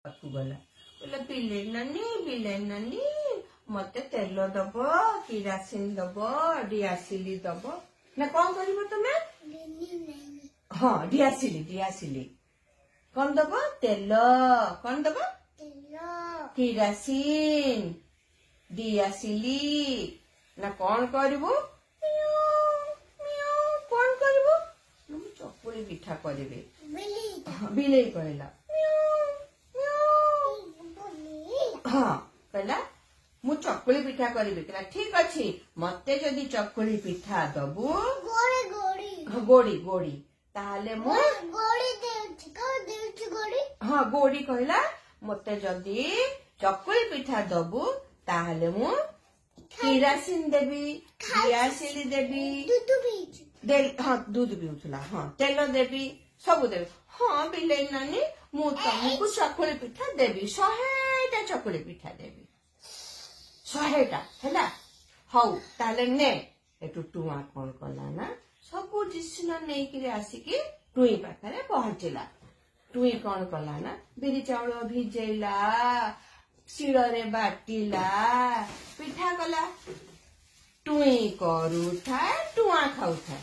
गला बोले बिले नानी मत तेल दब किरासिन दब डियासिली दब ना कौन कर तुम्हें हाँ डियासिली कौन दब तेल कौन दब किरासिन डियासिली ना कौन करिवो कौन करिवो चकुली पिठा करिवे बिले कहला हाँ कहला मु चकुली पिठा करिवे कहला ठीक अछि मते जदी चकुली पिठा दबु गोड़ी गोड़ी ताहले मु हाँ गोड़ी कहला मते जदी चकुली पिठा दबु ताहले मु किरासिन देबी डियासिली देबी हाँ दूध पिउथला हाँ तेल देबी सब देबी हाँ बिले नानी मु तुमको चकुली पिठा देबी 100टा चकुली पिठा देबी 100टा हैला हौ ताले ने एटु टुआ कोन कला ना सब डिसिजन नै कि आसिकी टुई पाखरे पहुंचला टुई कोन कला ना बिरी चाउल भिजेला शिଳରେ बाटिला पिठा कला टुई करूथा टुआ खाउथा